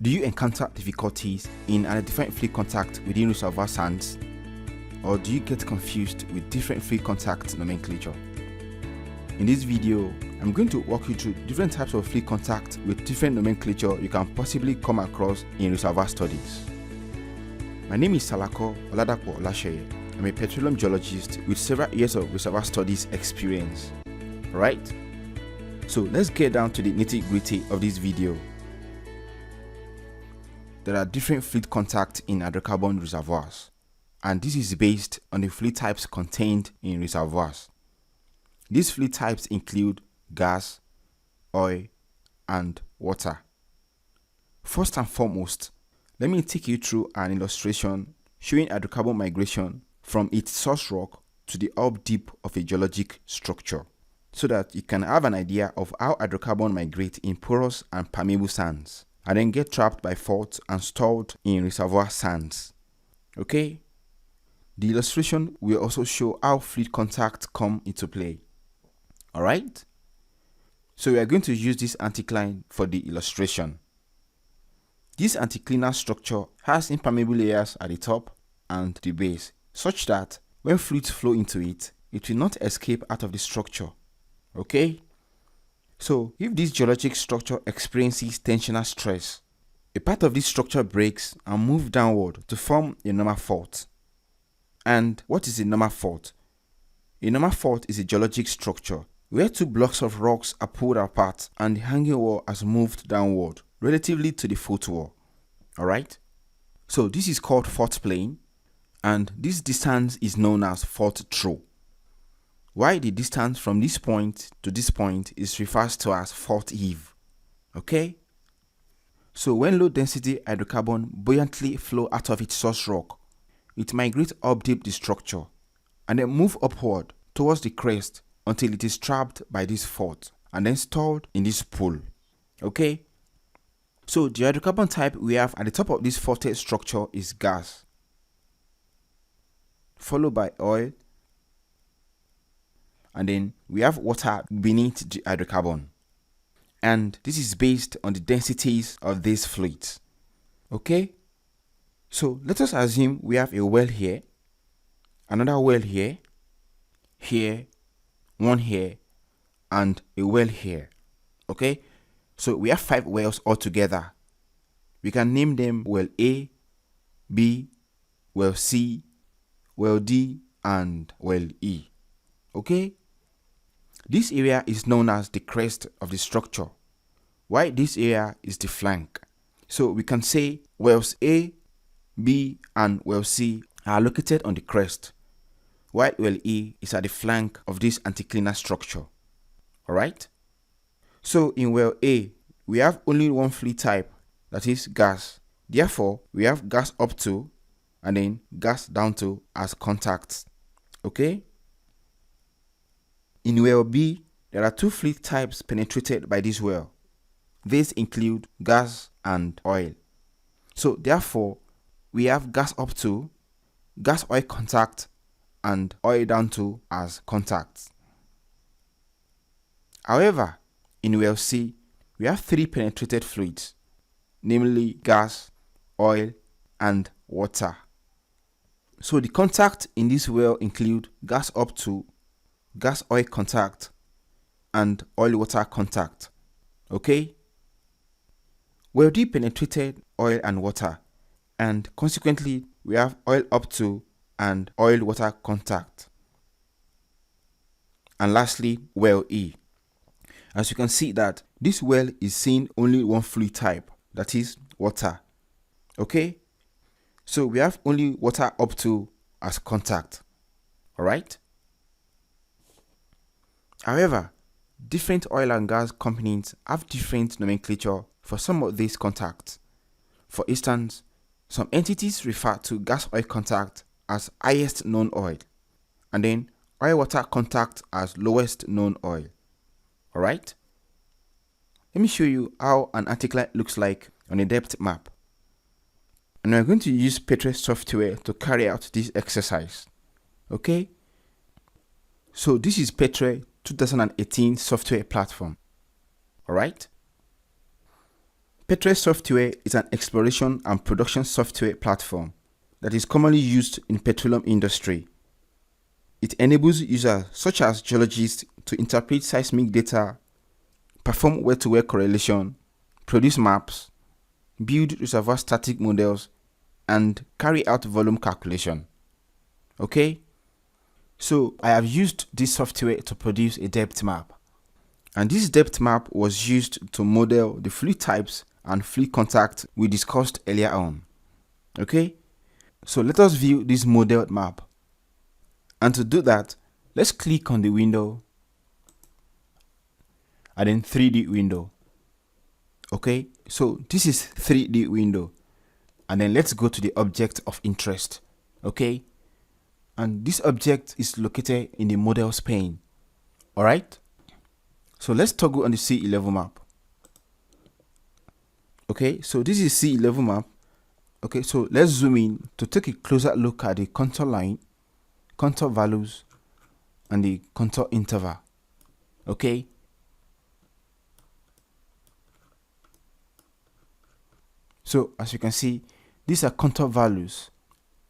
Do you encounter difficulties in identifying fluid contact within reservoir sands? Or do you get confused with different fluid contact nomenclature? In this video, I'm going to walk you through different types of fluid contact with different nomenclature you can possibly come across in reservoir studies. My name is Salako Oladapo Olasheye. I'm a petroleum geologist with several years of reservoir studies experience. Alright? So let's get down to the nitty-gritty of this video. There are different fluid contact in hydrocarbon reservoirs, and this is based on the fluid types contained in reservoirs. These fluid types include gas, oil, and water. First and foremost, let me take you through an illustration showing hydrocarbon migration from its source rock to the up deep of a geologic structure, so that you can have an idea of how hydrocarbon migrate in porous and permeable sands, and then get trapped by faults and stored in reservoir sands. Okay? The illustration will also show how fluid contact come into play. Alright? So we are going to use this anticline for the illustration. This anticlinal structure has impermeable layers at the top and the base, such that when fluids flow into it, it will not escape out of the structure. Okay? So if this geologic structure experiences tensional stress, a part of this structure breaks and moves downward to form a normal fault. And what is a normal fault? A normal fault is a geologic structure where two blocks of rocks are pulled apart and the hanging wall has moved downward relatively to the footwall. Alright? So this is called fault plane, and this distance is known as fault throw. While the distance from this point to this point is referred to as fault heave. Okay? So when low density hydrocarbon buoyantly flow out of its source rock, it migrates up deep the structure and then move upward towards the crest until it is trapped by this fault and then stored in this pool. Okay? So the hydrocarbon type we have at the top of this faulted structure is gas, followed by oil, and then we have water beneath the hydrocarbon. And this is based on the densities of these fluids. Okay? So let us assume we have a well here, another well here, one here, and a well here. Okay? So we have 5 wells altogether. We can name them well A, B, well C, well D, and well E. Okay? This area is known as the crest of the structure, while this area is the flank. So we can say wells A, B, and well C are located on the crest, while well E is at the flank of this anticlinal structure. Alright? So in well A, we have only one fluid type, that is gas. Therefore, we have gas up to and then gas down to as contacts. Okay? In well B, there are 2 fluid types penetrated by this well. These include gas and oil. So therefore, we have gas up to, gas oil contact, and oil down to as contacts. However, in well C, we have 3 penetrated fluids, namely gas, oil, and water. So the contact in this well include gas up to, gas oil contact, and oil water contact. Okay? Well D penetrated oil and water, and consequently we have oil up to and oil water contact. And lastly, well E. As you can see that this well is seeing only one fluid type, that is water. Okay? So we have only water up to as contact. Alright? However, different oil and gas companies have different nomenclature for some of these contacts. For instance, some entities refer to gas oil contact as highest known oil, and then oil water contact as lowest known oil. Alright? Let me show you how an anticline looks like on a depth map. And we're going to use Petre software to carry out this exercise. Okay? So this is Petre 2018 software platform. Alright? Petrel software is an exploration and production software platform that is commonly used in petroleum industry. It enables users such as geologists to interpret seismic data, perform well-to-well correlation, produce maps, build reservoir static models, and carry out volume calculation. Okay? So I have used this software to produce a depth map. And this depth map was used to model the fluid types and fluid contact we discussed earlier on. Okay? So let us view this modeled map. And to do that, let's click on the window and then 3D window. Okay? So this is 3D window. And then let's go to the object of interest. Okay? And this object is located in the models pane. Alright? So let's toggle on the sea level map. Okay, so this is sea level map. Okay, so let's zoom in to take a closer look at the contour line, contour values, and the contour interval. Okay. So as you can see, these are contour values,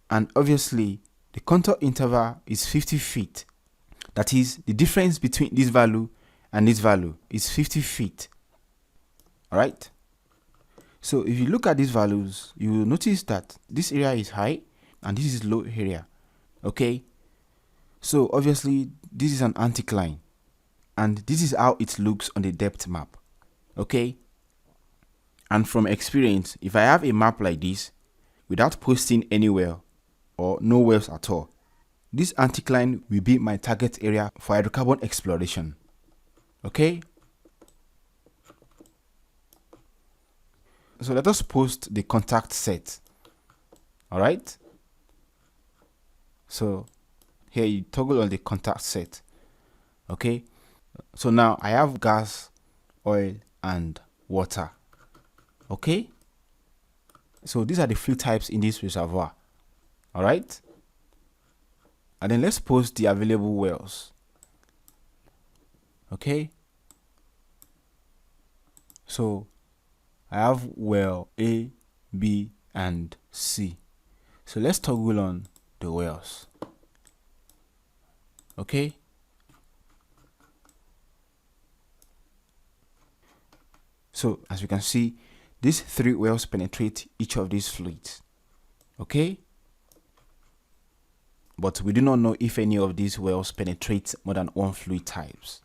and obviously the contour interval is 50 feet. That is, the difference between this value and this value is 50 feet. Alright? So if you look at these values, you will notice that this area is high and this is low area. Okay? So obviously this is an anticline, and this is how it looks on the depth map. Okay? And from experience, if I have a map like this without posting any well or no wells at all, this anticline will be my target area for hydrocarbon exploration. Okay? So let us post the contact set. Alright? So here you toggle on the contact set. Okay? So now I have gas, oil, and water. Okay? So these are the fluid types in this reservoir. Alright? And then let's post the available wells. Okay? So I have well A, B, and C. So let's toggle on the wells. Okay? So as you can see, these 3 wells penetrate each of these fluids. Okay? But we do not know if any of these wells penetrate more than one fluid types,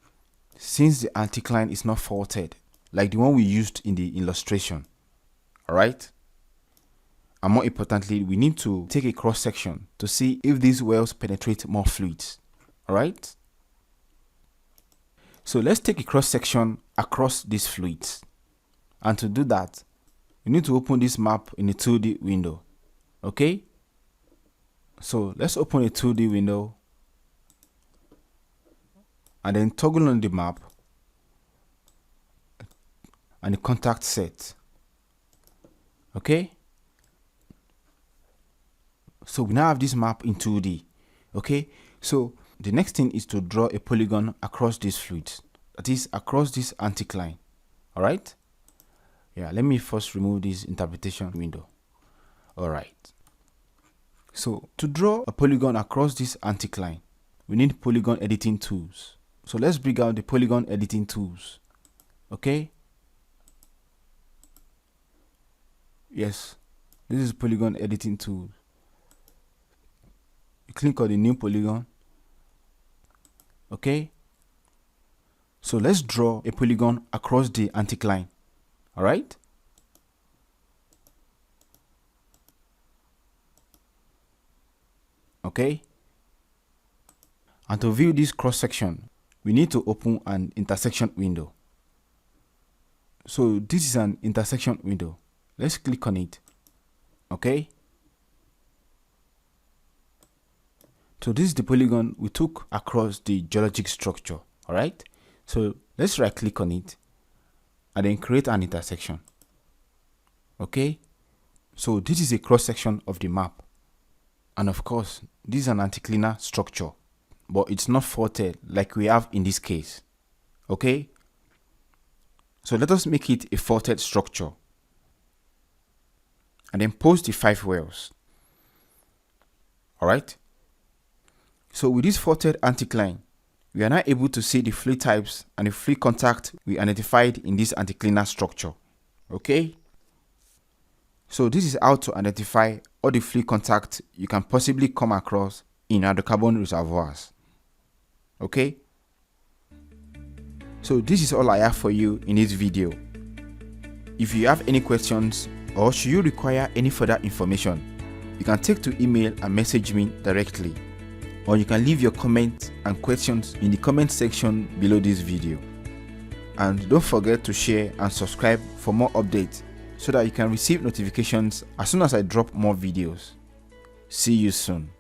since the anticline is not faulted like the one we used in the illustration. Alright? And more importantly, we need to take a cross section to see if these wells penetrate more fluids. Alright? So let's take a cross section across these fluids. And to do that, you need to open this map in a 2D window. Okay? So let's open a 2D window and then toggle on the map and the contact set. Okay? So we now have this map in 2D. Okay? So the next thing is to draw a polygon across these fluids. That is, across this anticline. Alright? Yeah, let me first remove this interpretation window. Alright. So to draw a polygon across this anticline, we need polygon editing tools. So let's bring out the polygon editing tools. Okay? Yes, this is polygon editing tool. You click on the new polygon. Okay? So let's draw a polygon across the anticline. Alright? Okay? And to view this cross section, we need to open an intersection window. So this is an intersection window. Let's click on it. Okay? So this is the polygon we took across the geologic structure. Alright? So let's right click on it and then create an intersection. Okay? So this is a cross section of the map. And of course, this is an anticlinal structure, but it's not faulted like we have in this case. Okay? So let us make it a faulted structure. and then post the 5 wells. Alright. So with this faulted anticline, we are now able to see the fluid types and the fluid contact we identified in this anticlinal structure. Okay. So this is how to identify all the fluid contact you can possibly come across in hydrocarbon reservoirs. Okay. So this is all I have for you in this video. If you have any questions or should you require any further information, you can take to email and message me directly, or you can leave your comments and questions in the comment section below this video. And don't forget to share and subscribe for more updates so that you can receive notifications as soon as I drop more videos. See you soon.